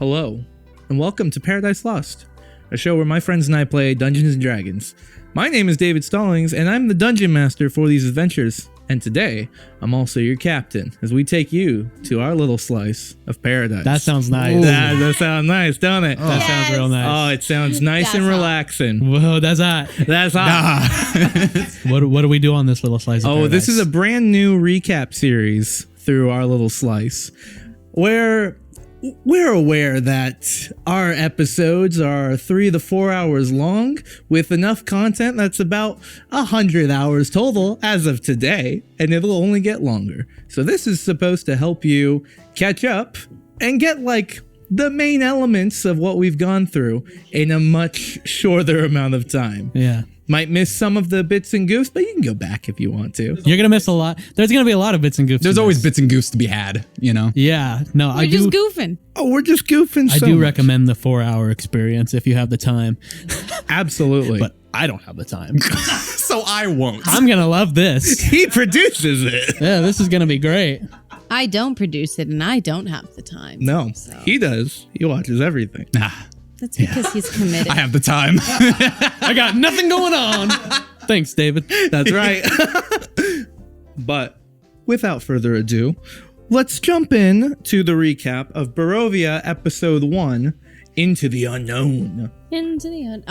Hello, and welcome to Paradise Lost, a show where my friends and I play Dungeons & Dragons. My name is David Stallings, and I'm the Dungeon Master for these adventures. And today, I'm also your captain, as we take you to our little slice of paradise. That sounds nice. That sounds nice, don't it? That sounds real nice. Oh, it sounds nice and relaxing. Whoa, that's hot. That's hot. What do we do on this little slice of paradise? This is a brand new recap series through our little slice, where we're aware that our episodes are 3 to 4 hours long, with enough content that's about 100 hours total as of today, and it'll only get longer. So this is supposed to help you catch up and get the main elements of what we've gone through in a much shorter amount of time. Yeah. Might miss some of the bits and goofs, but you can go back if you want to. You're going to miss a lot. There's going to be a lot of bits and goofs. There's always bits and goofs to be had, you know? Yeah. No, We're just goofing. Oh, we're just goofing I do recommend the 4-hour experience if you have the time. Absolutely. But I don't have the time. So I won't. I'm going to love this. He produces it. Yeah, this is going to be great. I don't produce it, and I don't have the time. No, so. he does. He watches everything. That's because he's committed. I have the time. I got nothing going on. Thanks, David. That's right. But without further ado, let's jump in to the recap of Barovia Episode 1, Into the Unknown. Into the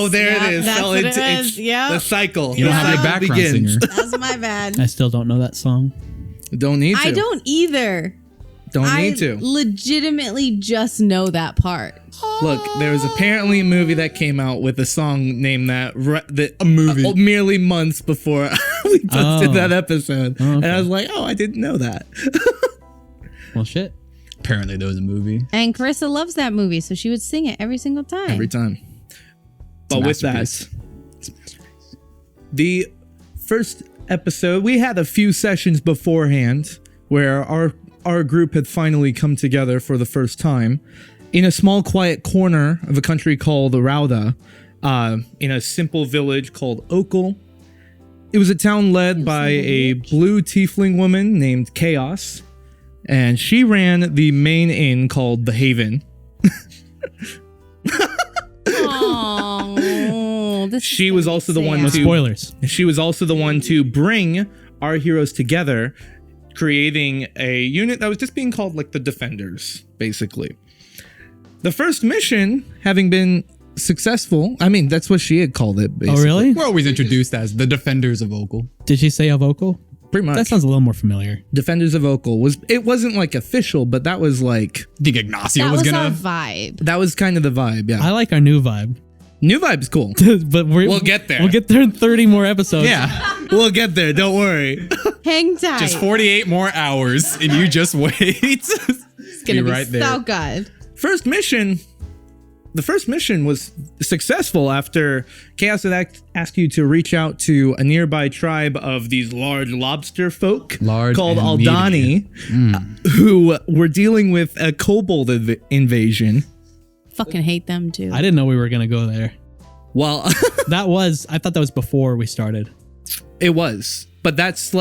There it is. That's So what it's the cycle. You don't have your background singer. That's my bad. I still don't know that song. Don't need to. I don't either. Don't need to. I legitimately just know that part. Look, there was apparently a movie that came out with a song named that. A movie. Merely months before we posted that episode. Oh, okay. And I was like, I didn't know that. Well, shit. Apparently there was a movie. And Carissa loves that movie, so she would sing it every single time. Every time. But with that, the first episode, we had a few sessions beforehand where our group had finally come together for the first time in a small quiet corner of a country called rowdy, in a simple village called Okel. It was a town led by a blue tiefling woman named Chaos, and she ran the main inn called the Haven. She was also the one to spoilers. She was also the one to bring our heroes together, creating a unit that was just being called the Defenders, basically. The first mission having been successful, I mean, that's what she had called it, basically. Oh, really? We're always introduced as the Defenders of Okel. Did she say a vocal? Pretty much. That sounds a little more familiar. Defenders of Okel it wasn't official, but that was I think Ignacio That was was gonna. our vibe. that was kind of the vibe, yeah. I like our new vibe. New vibe's cool. But we'll get there. We'll get there in 30 more episodes. Yeah. We'll get there, don't worry. Hang tight. Just 48 more hours and you just wait. It's going to be right there. so good. The first mission was successful after Chaos had asked you to reach out to a nearby tribe of these large lobster folk called and Aldani, who were dealing with a kobold invasion. Fucking hate them too. I didn't know we were going to go there. Well, I thought that was before we started. it was, but that's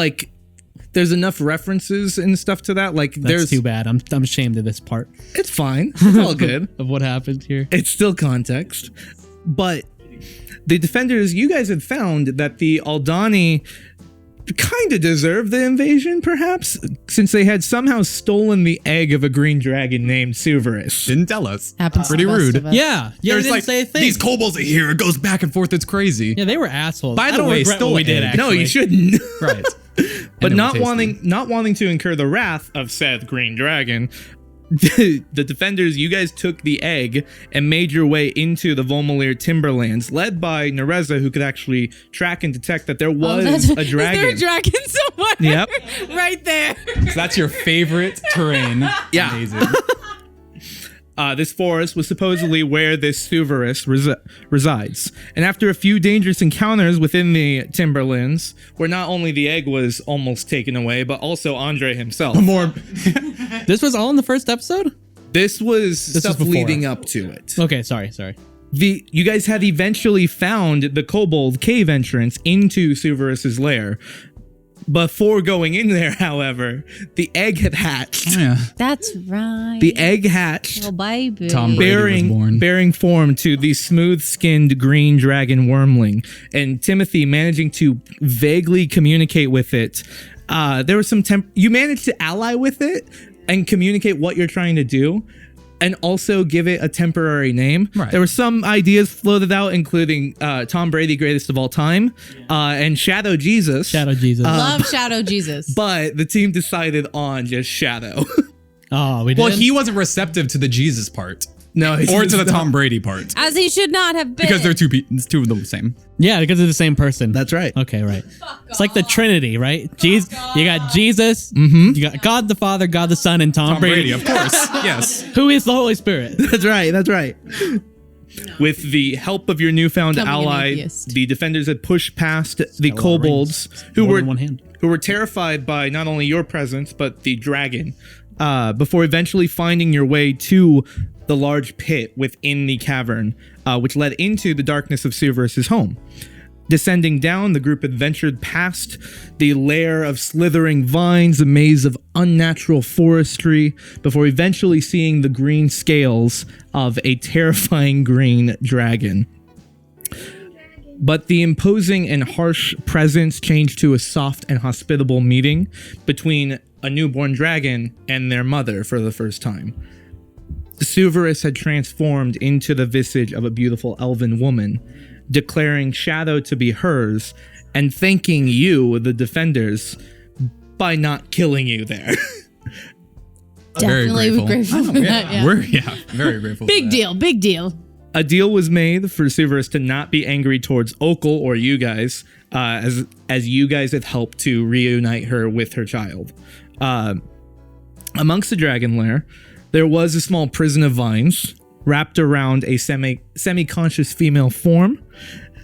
there's enough references and stuff to that. That's too bad. I'm ashamed of this part It's fine. It's all good. of what happened here. It's still context. But the Defenders, you guys had found that the Aldani kind of deserved the invasion, perhaps, since they had somehow stolen the egg of a green dragon named Suverus. Didn't tell us. Happens Pretty to the best rude. of us. Yeah. Yeah, they There's didn't say a thing. these kobolds are here. It goes back and forth. It's crazy. Yeah, they were assholes. By the I don't way, regret stole what we it. did, actually. No, you shouldn't. Right. But And it not was tasty. wanting to incur the wrath of said green dragon, the Defenders, you guys took the egg and made your way into the Volmalir Timberlands, led by Nereza, who could actually track and detect that there was a dragon. Is there a dragon somewhere? Yep. Right there. So that's your favorite terrain. Yeah. Amazing. This forest was supposedly where this Suverus resides. And after a few dangerous encounters within the Timberlands, where not only the egg was almost taken away, but also Andre himself. This was all in the first episode? This was stuff before. leading up to it. Okay, sorry. You guys had eventually found the kobold cave entrance into Suverus's lair. Before going in there, however, the egg had hatched. Oh, yeah. That's right. The egg hatched, Oh, baby. Tom Brady was born. bearing form to the smooth-skinned green dragon wormling, and Timothy managing to vaguely communicate with it. There was some you managed to ally with it and communicate what you're trying to do, and also give it a temporary name. Right. There were some ideas floated out, including Tom Brady, greatest of all time, and Shadow Jesus. Shadow Jesus. Love Shadow Jesus. But the team decided on just Shadow. oh, we did. Well, he wasn't receptive to the Jesus part. No, Or to the Tom Brady part. As he should not have been. Because they're two of the same. Yeah, because they're the same person. That's right. Okay, right. It's like the Trinity, right? You got Jesus, Mm-hmm. you got God the Father, God the Son, and Tom, Tom Brady, Brady. of course. Yes. Who is the Holy Spirit? That's right. That's right. With the help of your newfound Becoming an ally, atheist. the defenders had pushed past the got a lot of kobolds, rings. who More were than one hand. who were terrified by not only your presence but the dragon. Before eventually finding your way to the large pit within the cavern, which led into the darkness of Severus's home. Descending down, the group adventured past the lair of slithering vines, a maze of unnatural forestry, before eventually seeing the green scales of a terrifying green dragon. But the imposing and harsh presence changed to a soft and hospitable meeting between a newborn dragon and their mother for the first time. Severus had transformed into the visage of a beautiful elven woman, declaring Shadow to be hers and thanking you, the defenders, by not killing you there. Definitely Very grateful for that. Yeah. We're very grateful. Big deal. Big deal. A deal was made for Severus to not be angry towards Okul or you guys, as you guys had helped to reunite her with her child. Amongst the dragon lair, there was a small prison of vines wrapped around a semi-conscious female form,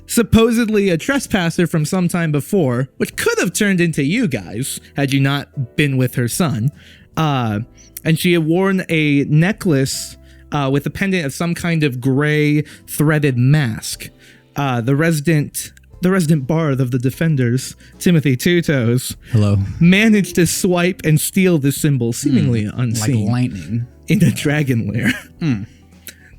supposedly a trespasser from some time before, which could have turned into you guys had you not been with her son. And she had worn a necklace with a pendant of some kind of gray threaded mask. The resident bard of the defenders, Timothy Two Toes, Hello. managed to swipe and steal the symbol seemingly unseen Like lightning. in a dragon lair.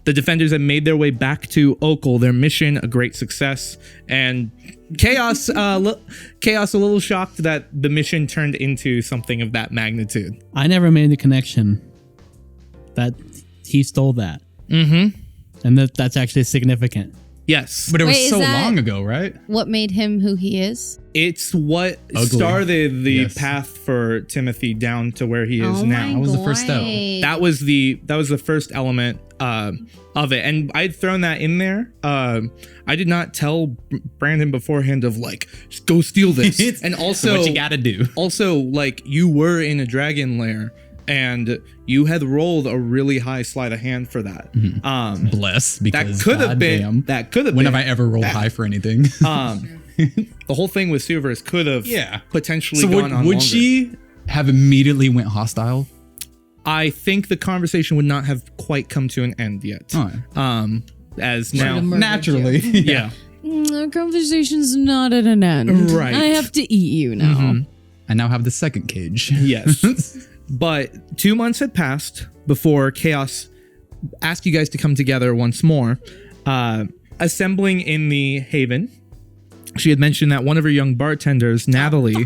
The defenders had made their way back to Okul, their mission a great success, and Chaos a little shocked that the mission turned into something of that magnitude. I never made the connection that he stole that. Mm-hmm. And that's actually significant. Yes. But it was Wait, is so that- long ago, right? What made him who he is? It's what Ugly. started the Yes. path for Timothy down to where he is Oh now. my was the first step. God. That was the first element of it, and I'd thrown that in there. I did not tell Brandon beforehand of like, just go steal this, and also what you gotta do. Also, like, you were in a dragon lair, and you had rolled a really high sleight of hand for that. Bless, That because could have been. goddamn, That could have when been. have I ever rolled high for anything? The whole thing with Severus could have potentially So gone on would longer. she have immediately went hostile? I think the conversation would not have quite come to an end yet. Oh. As Should've now, murdered Naturally. you. yeah. Our conversation's not at an end. Right. I have to eat you now. I now have the second cage. Yes. But 2 months had passed before Chaos asked you guys to come together once more. Assembling in the Haven, she had mentioned that one of her young bartenders, Natalie,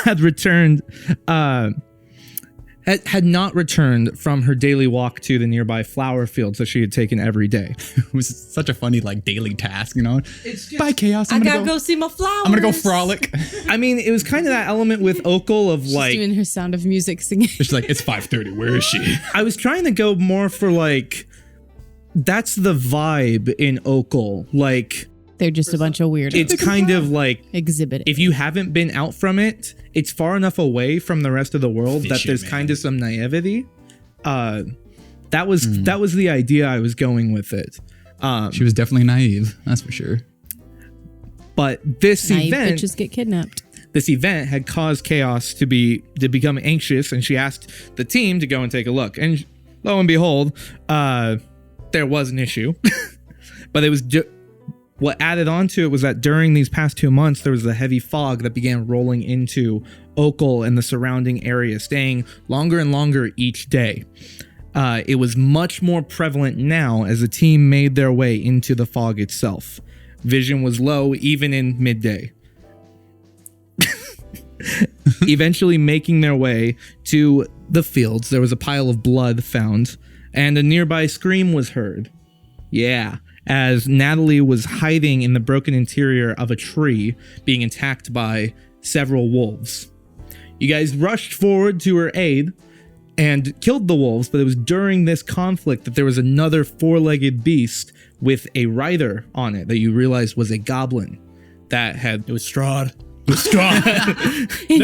had returned, had not returned from her daily walk to the nearby flower fields that she had taken every day. It was such a funny like daily task, you know? Bye, Chaos. I'm gonna go see my flowers. I'm gonna go frolic. I mean, it was kind of that element with Okul of She's like, doing her Sound of Music singing. She's like, it's 5:30. Where is she? I was trying to go more for like, that's the vibe in Okul. Like, They're just a bunch of weirdos. it's kind of like, Exhibit. if you haven't been out from it, it's far enough away from the rest of the world that Fishy, there's man. kind of some naivety. That was the idea I was going with it. She was definitely naive, that's for sure. But this Naive event, bitches get kidnapped. this event had caused Chaos to become anxious, and she asked the team to go and take a look. And lo and behold, there was an issue, but it was what added on to it was that during these past 2 months, there was a heavy fog that began rolling into Oakle and the surrounding area, staying longer and longer each day. It was much more prevalent now as the team made their way into the fog itself. Vision was low even in midday. Eventually making their way to the fields, there was a pile of blood found, and a nearby scream was heard. Yeah, as Natalie was hiding in the broken interior of a tree, being attacked by several wolves. You guys rushed forward to her aid and killed the wolves, but it was during this conflict that there was another four-legged beast with a rider on it that you realized was a goblin that had... It was Strahd. The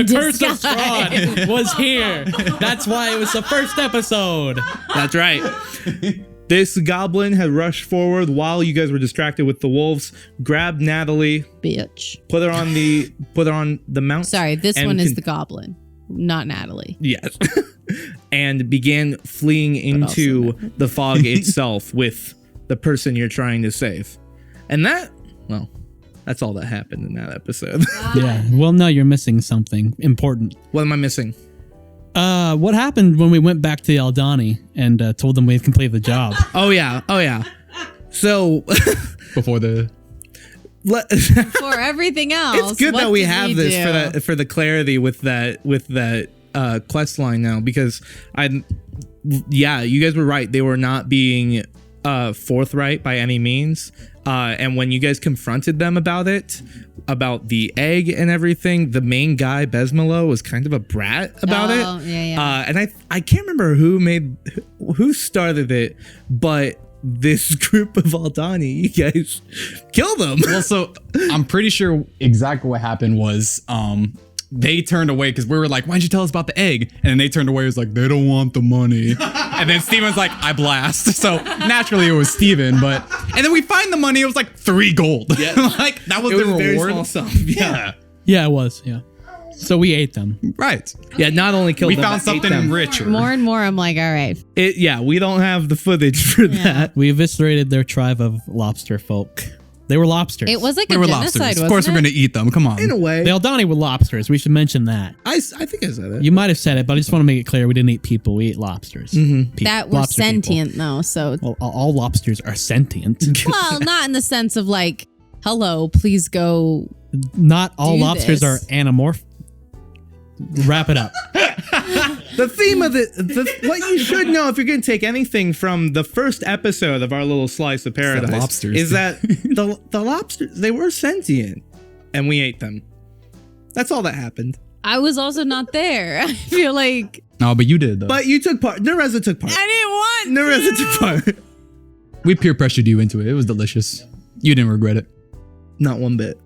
curse of Strahd was here. That's why it was the first episode. That's right. This goblin had rushed forward while you guys were distracted with the wolves, grabbed Natalie, Bitch. put her on the mount. Sorry, this one is the goblin, not Natalie. Yes. And began fleeing into the fog itself with the person you're trying to save. And that's all that happened in that episode. Yeah. Well, no, you're missing something important. What am I missing? What happened when we went back to the Aldani and told them we had completed the job? Oh yeah. So Before the... For everying else, it's good that we have this do? for the clarity with that quest line now, because you guys were right. They were not being forthright by any means. And when you guys confronted them about the egg and everything, the main guy, Besmelo, was kind of a brat about it. Yeah. And I can't remember who started it, but this group of Aldani, you guys kill them. Well, so I'm pretty sure exactly what happened was they turned away because we were like, why'd you tell us about the egg? And then they turned away. It was like, they don't want the money. And then Steven's like, I blast. So naturally it was Steven, and then we find the money. It was like 3 gold. Yeah. Like that was the reward. Very small sum. Yeah. Yeah, it was. Yeah. So we ate them. Right. Yeah, not only killed we them, found but ate them. something richer. More and more, I'm like, all right. We don't have the footage for that. We eviscerated their tribe of lobster folk. They were lobsters. It was like We a were genocide, lobsters. wasn't Of course, it? we're going to eat them. Come on. In a way. The Aldani were lobsters. We should mention that. I think I said it. You might have said it, but I just want to make it clear we didn't eat people. We ate lobsters. Mm-hmm. That were Lobster sentient, people. though. So, Well, all lobsters are sentient. well, not in the sense of like, hello, please go. Not all Do lobsters this. are anamorph. Wrap it up. The theme of what you should know if you're going to take anything from the first episode of our little slice of paradise lobsters. is that the lobsters, they were sentient and we ate them. That's all that happened. I was also not there. I feel like No, but you did though. But you took part. Nereza took part. I didn't want Nereza took part. We peer pressured you into it. It was delicious. You didn't regret it. Not one bit.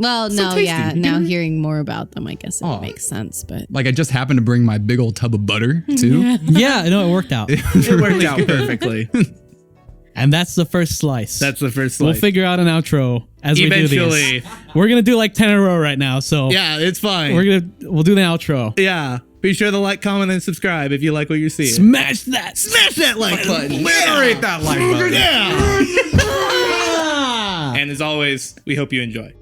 Well, So no, tasty. yeah. You Now didn't- hearing more about them, I guess it Oh. makes sense. But Like I just happened to bring my big old tub of butter too. Yeah, no, it worked out. It worked out perfectly. And that's the first slice. That's the first We'll slice. figure out an outro as we do Eventually. these. We're gonna do like 10 in a row right now, so Yeah, it's fine. we'll do the outro. Yeah. Be sure to like, comment, and subscribe if you like what you're seeing. Smash that! Smash that like button. Obliterate that like button. Yeah. And as always, we hope you enjoy.